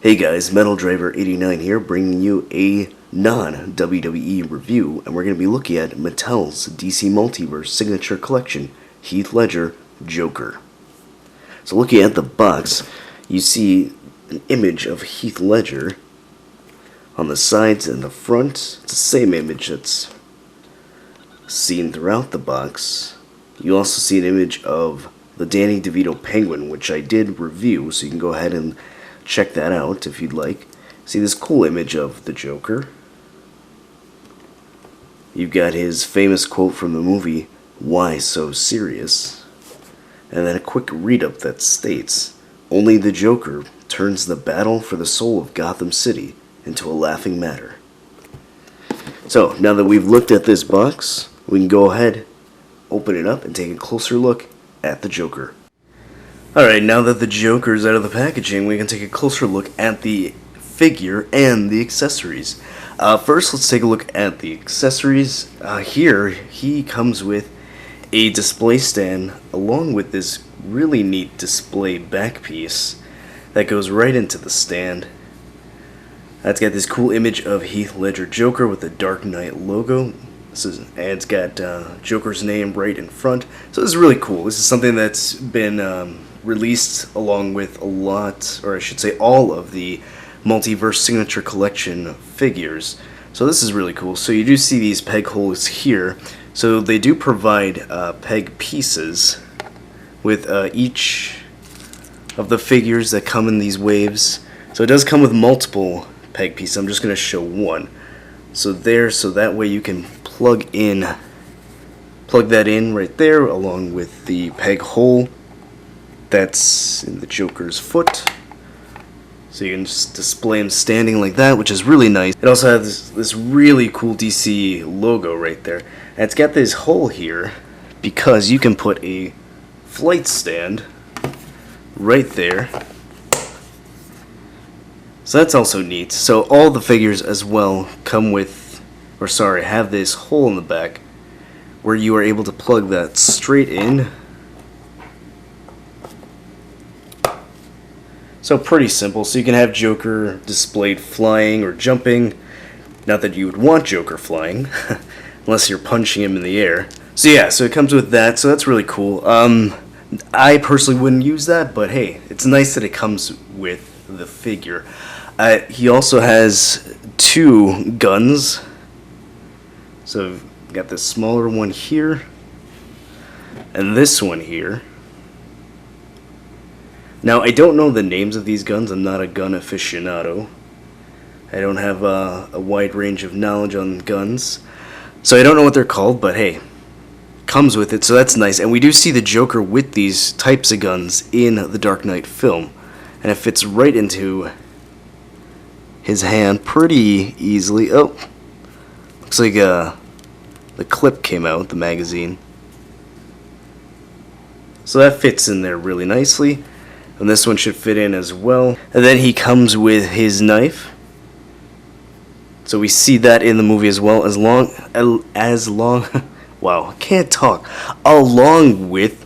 Hey guys, Metal Driver 89 here, bringing you a non-WWE review, and we're going to be looking at Mattel's DC Multiverse Signature Collection, Heath Ledger Joker. So looking at the box, you see an image of Heath Ledger on the sides and the front. It's the same image that's seen throughout the box. You also see an image of the Danny DeVito Penguin, which I did review, so you can go ahead and check that out if you'd like. See this cool image of the Joker. You've got his famous quote from the movie, "Why so serious?" And then a quick read-up that states, "Only the Joker turns the battle for the soul of Gotham City into a laughing matter." So, now that we've looked at this box, we can go ahead, open it up, and take a closer look at the Joker. Alright, now that the Joker's out of the packaging, we can take a closer look at the figure and the accessories. First, let's take a look at the accessories. Here, he comes with a display stand along with this really neat display back piece that goes right into the stand. It's got this cool image of Heath Ledger Joker with the Dark Knight logo. And it's got Joker's name right in front. So this is really cool. This is something that's been released along with a lot, or I should say all of the Multiverse Signature Collection figures. So this is really cool. So you do see these peg holes here. So they do provide peg pieces with each of the figures that come in these waves. So it does come with multiple peg pieces. I'm just going to show one. So that way you can plug that in right there along with the peg hole that's in the Joker's foot. So you can just display him standing like that, which is really nice. It also has this really cool DC logo right there. And it's got this hole here because you can put a flight stand right there. So that's also neat. So all the figures as well come with, have this hole in the back where you are able to plug that straight in. So pretty simple. So you can have Joker displayed flying or jumping. Not that you would want Joker flying, unless you're punching him in the air. So yeah, so it comes with that. So that's really cool. I personally wouldn't use that, but hey, it's nice that it comes with the figure. He also has two guns. So I've got this smaller one here, and this one here. Now, I don't know the names of these guns. I'm not a gun aficionado. I don't have a wide range of knowledge on guns. So I don't know what they're called, but hey, comes with it, so that's nice. And we do see the Joker with these types of guns in the Dark Knight film. And it fits right into his hand pretty easily. Oh, looks like the clip came out, the magazine. So that fits in there really nicely. And this one should fit in as well. And then he comes with his knife. So we see that in the movie as well, wow, I can't talk. Along with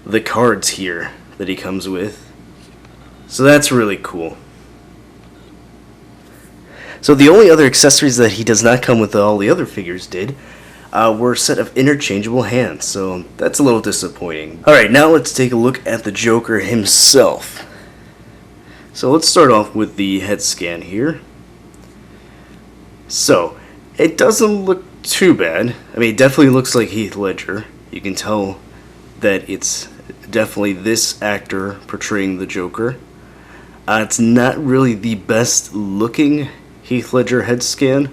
the cards here that he comes with. So that's really cool. So the only other accessories that he does not come with that all the other figures did were a set of interchangeable hands, so that's a little disappointing. Alright, now let's take a look at the Joker himself. So let's start off with the head scan here. So, it doesn't look too bad. I mean, it definitely looks like Heath Ledger. You can tell that it's definitely this actor portraying the Joker. It's not really the best looking Heath Ledger head scan,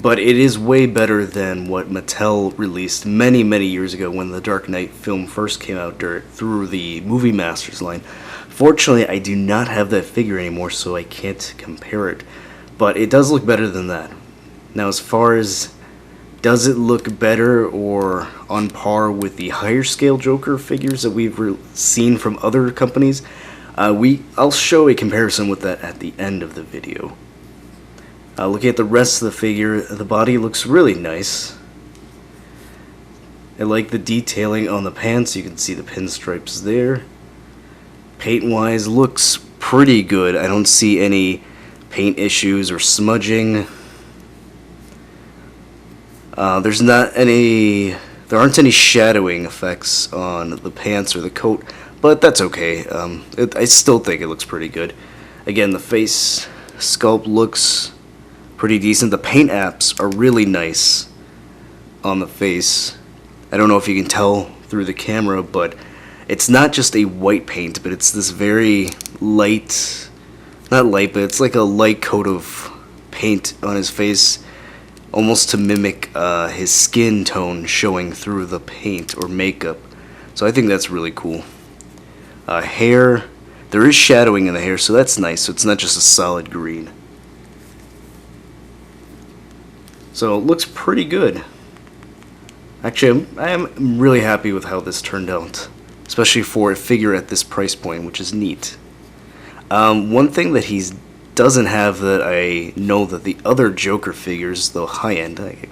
but it is way better than what Mattel released many, many years ago when the Dark Knight film first came out through the Movie Masters line. Fortunately, I do not have that figure anymore, so I can't compare it, but it does look better than that. Now, as far as does it look better or on par with the higher scale Joker figures that we've seen from other companies, I'll show a comparison with that at the end of the video. Looking at the rest of the figure, the body looks really nice. I like the detailing on the pants. You can see the pinstripes there. Paint-wise, looks pretty good. I don't see any paint issues or smudging. There aren't any shadowing effects on the pants or the coat, but that's okay. I still think it looks pretty good. Again, the face sculpt looks pretty decent. The paint apps are really nice on the face. I don't know if you can tell through the camera, but it's not just a white paint, but it's this very light, not light, but it's like a light coat of paint on his face, almost to mimic his skin tone showing through the paint or makeup. So I think that's really cool. Hair, there is shadowing in the hair, so that's nice. So it's not just a solid green. So it looks pretty good. Actually, I am really happy with how this turned out, especially for a figure at this price point, which is neat. One thing that he doesn't have that I know that the other Joker figures, the high-end, I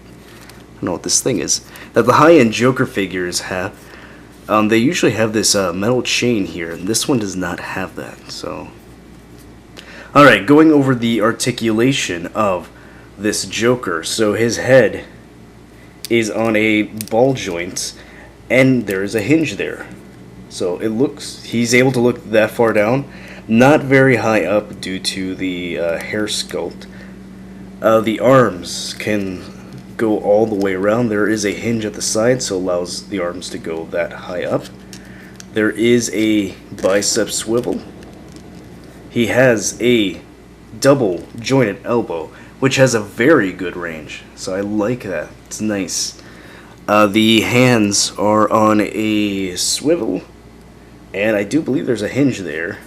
don't know what this thing is, that the high-end Joker figures have, they usually have this metal chain here, and this one does not have that. So, alright, going over the articulation of this Joker. So his head is on a ball joint, and there is a hinge there. So he's able to look that far down, not very high up due to the hair sculpt. The arms can go all the way around. There is a hinge at the side, so allows the arms to go that high up. There is a bicep swivel. He has a double jointed elbow, which has a very good range, so I like that. It's nice. The hands are on a swivel, and I do believe there's a hinge there.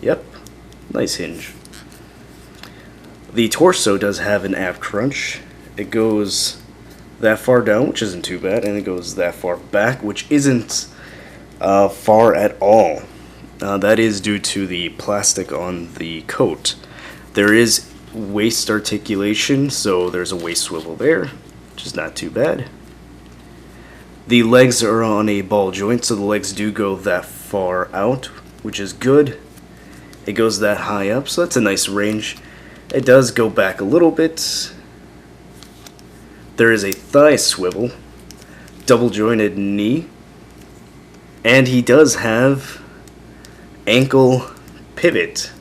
Yep, nice hinge. The torso does have an ab crunch. It goes that far down, which isn't too bad, and it goes that far back, which isn't far at all. That is due to the plastic on the coat. There is waist articulation, so there's a waist swivel there, which is not too bad. The legs are on a ball joint, so the legs do go that far out, which is good. It goes that high up, so that's a nice range. It does go back a little bit. There is a thigh swivel, double jointed knee, and he does have ankle pivot,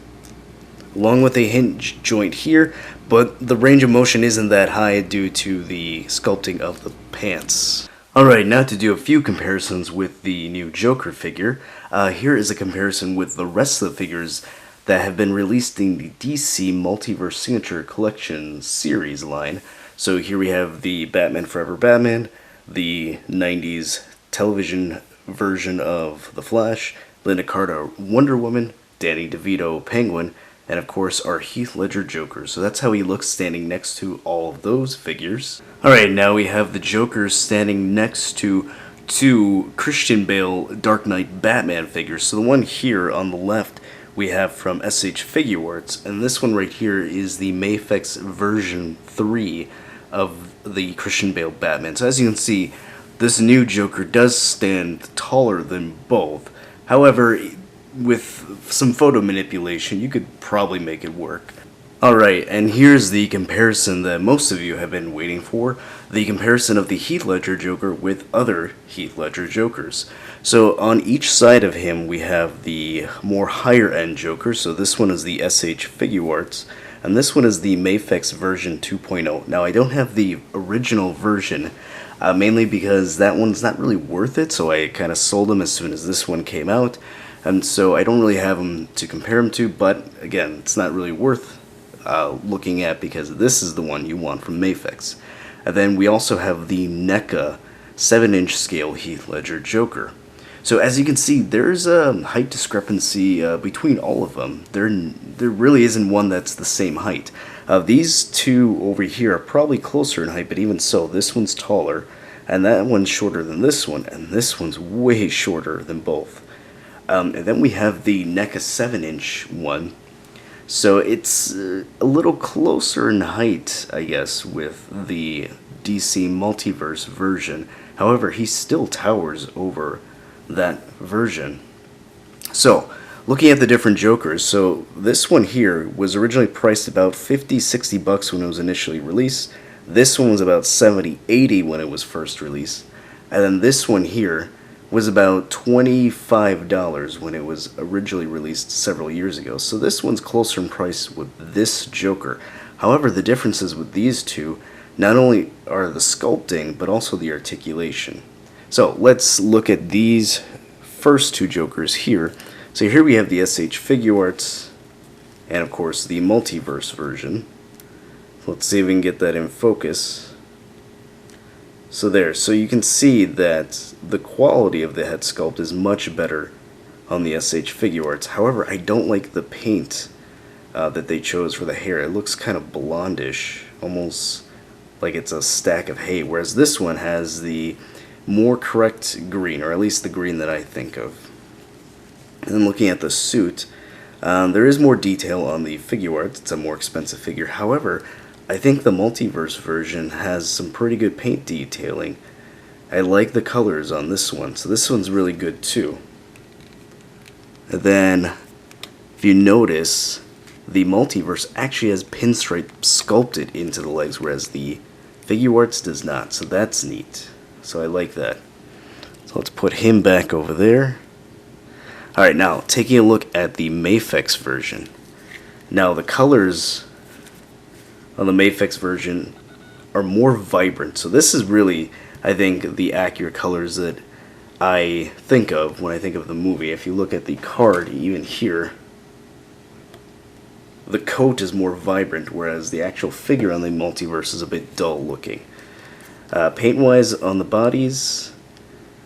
along with a hinge joint here, but the range of motion isn't that high due to the sculpting of the pants. Alright, now to do a few comparisons with the new Joker figure. Here is a comparison with the rest of the figures that have been released in the DC Multiverse Signature Collection series line. So here we have the Batman Forever Batman, the 90s television version of The Flash, Linda Carter Wonder Woman, Danny DeVito Penguin, and of course our Heath Ledger Joker. So that's how he looks standing next to all of those figures. Alright, now we have the Joker standing next to two Christian Bale Dark Knight Batman figures. So the one here on the left we have from SH Figuarts, and this one right here is the Mafex version 3 of the Christian Bale Batman. So as you can see, this new Joker does stand taller than both. However, with some photo manipulation, you could probably make it work. Alright, and here's the comparison that most of you have been waiting for. The comparison of the Heath Ledger Joker with other Heath Ledger Jokers. So on each side of him we have the more higher end Joker. So this one is the SH Figuarts, and this one is the Mafex version 2.0. Now I don't have the original version, mainly because that one's not really worth it, so I kind of sold them as soon as this one came out. And so I don't really have them to compare them to, but again, it's not really worth looking at because this is the one you want from Mafex. And then we also have the NECA 7-inch scale Heath Ledger Joker. So as you can see, there's a height discrepancy between all of them. There really isn't one that's the same height. These two over here are probably closer in height, but even so, this one's taller, and that one's shorter than this one, and this one's way shorter than both. And then we have the NECA 7-inch one. So it's a little closer in height, I guess, with the DC Multiverse version. However, he still towers over that version. So, looking at the different Jokers, so this one here was originally priced about 50, 60 bucks when it was initially released. This one was about 70, 80 when it was first released. And then this one here was about $25 when it was originally released several years ago. So this one's closer in price with this Joker. However, the differences with these two not only are the sculpting, but also the articulation. So let's look at these first two Jokers here. So here we have the SH Figure Arts, and of course the Multiverse version. Let's see if we can get that in focus. So there, so you can see that the quality of the head sculpt is much better on the SH Figure Arts. However, I don't like the paint that they chose for the hair. It looks kind of blondish, almost like it's a stack of hay, whereas this one has the more correct green, or at least the green that I think of. And then looking at the suit, there is more detail on the figure art. It's a more expensive figure. However, I think the Multiverse version has some pretty good paint detailing. I like the colors on this one, so this one's really good too. And then, if you notice, the Multiverse actually has pinstripe sculpted into the legs, whereas the figure arts does not, so that's neat. So I like that. So let's put him back over there. Alright, now taking a look at the Mafex version. Now the colors on the Mafex version are more vibrant. So this is really, I think, the accurate colors that I think of when I think of the movie. If you look at the card, even here, the coat is more vibrant, whereas the actual figure on the Multiverse is a bit dull looking. Paint-wise on the bodies,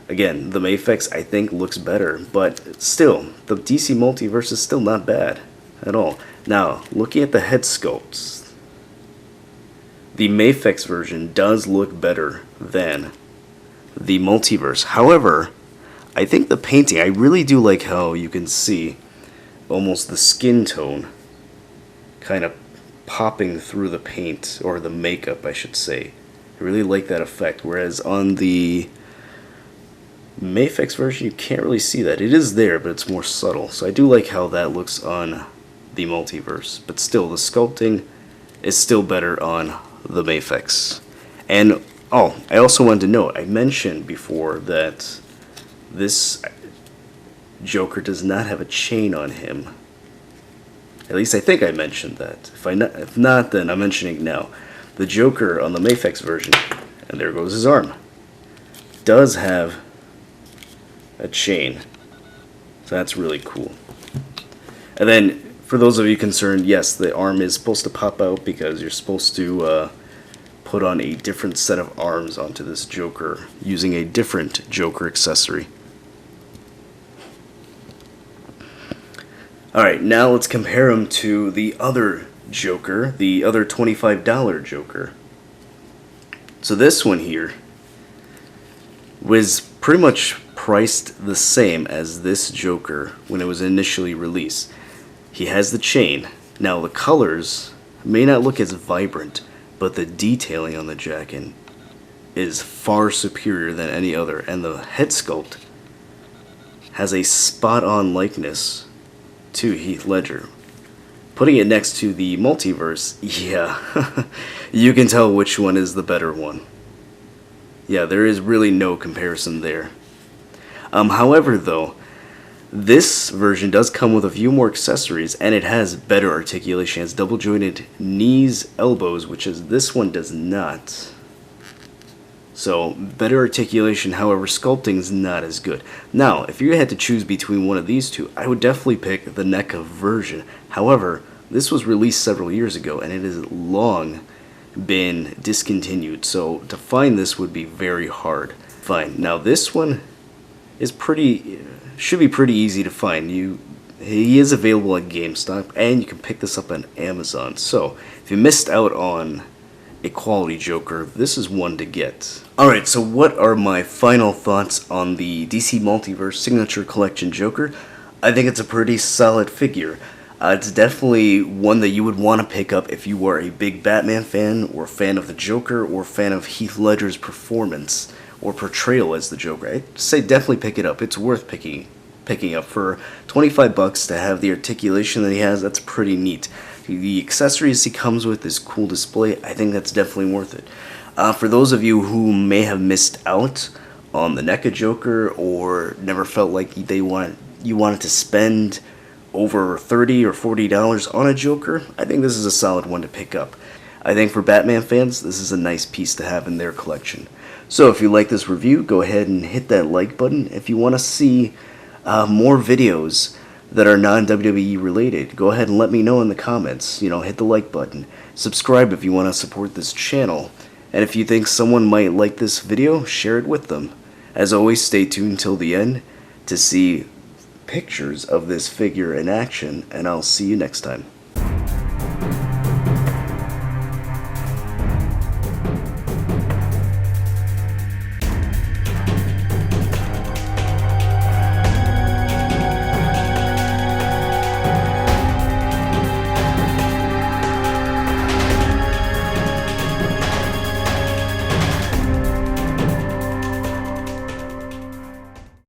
again, the Mafex I think looks better, but still, the DC Multiverse is still not bad at all. Now, looking at the head sculpts, the Mafex version does look better than the Multiverse. However, I think the painting, I really do like how you can see almost the skin tone kind of popping through the paint, or the makeup I should say. I really like that effect, whereas on the Mafex version you can't really see that. It is there, but it's more subtle. So I do like how that looks on the Multiverse, but still the sculpting is still better on the Mafex. And oh, I also wanted to note, I mentioned before that this Joker does not have a chain on him. At least I think I mentioned that. If not, then I'm mentioning it now. The Joker on the Mafex version, and there goes his arm, does have a chain. So that's really cool. And then, for those of you concerned, yes, the arm is supposed to pop out because you're supposed to put on a different set of arms onto this Joker using a different Joker accessory. Alright, now let's compare him to the other Joker, the other $25 Joker. So this one here was pretty much priced the same as this Joker when it was initially released. He has the chain. Now the colors may not look as vibrant, but the detailing on the jacket is far superior than any other, and the head sculpt has a spot-on likeness to Heath Ledger. Putting it next to the Multiverse, yeah, you can tell which one is the better one. Yeah, there is really no comparison there. However, though, this version does come with a few more accessories, and it has better articulation. It has double jointed knees, elbows, which is this one does not. So, better articulation, however, sculpting is not as good. Now, if you had to choose between one of these two, I would definitely pick the NECA version. However, this was released several years ago, and it has long been discontinued, so to find this would be very hard. Fine. Now, this one is should be pretty easy to find. He is available at GameStop, and you can pick this up on Amazon. So, if you missed out on a quality Joker, this is one to get. Alright, so what are my final thoughts on the DC Multiverse Signature Collection Joker? I think it's a pretty solid figure. It's definitely one that you would want to pick up if you were a big Batman fan, or fan of the Joker, or fan of Heath Ledger's performance or portrayal as the Joker. I'd say definitely pick it up. It's worth picking picking up. For 25 bucks to have the articulation that he has, that's pretty neat. The accessories he comes with, this cool display, I think that's definitely worth it. For those of you who may have missed out on the NECA Joker, or never felt like you wanted to spend over $30 or $40 on a Joker, I think this is a solid one to pick up. I think for Batman fans, this is a nice piece to have in their collection. So if you like this review, go ahead and hit that like button. If you want to see more videos that are non-WWE related, go ahead and let me know in the comments. Hit the like button. Subscribe if you want to support this channel. And if you think someone might like this video, share it with them. As always, stay tuned till the end to see pictures of this figure in action, and I'll see you next time.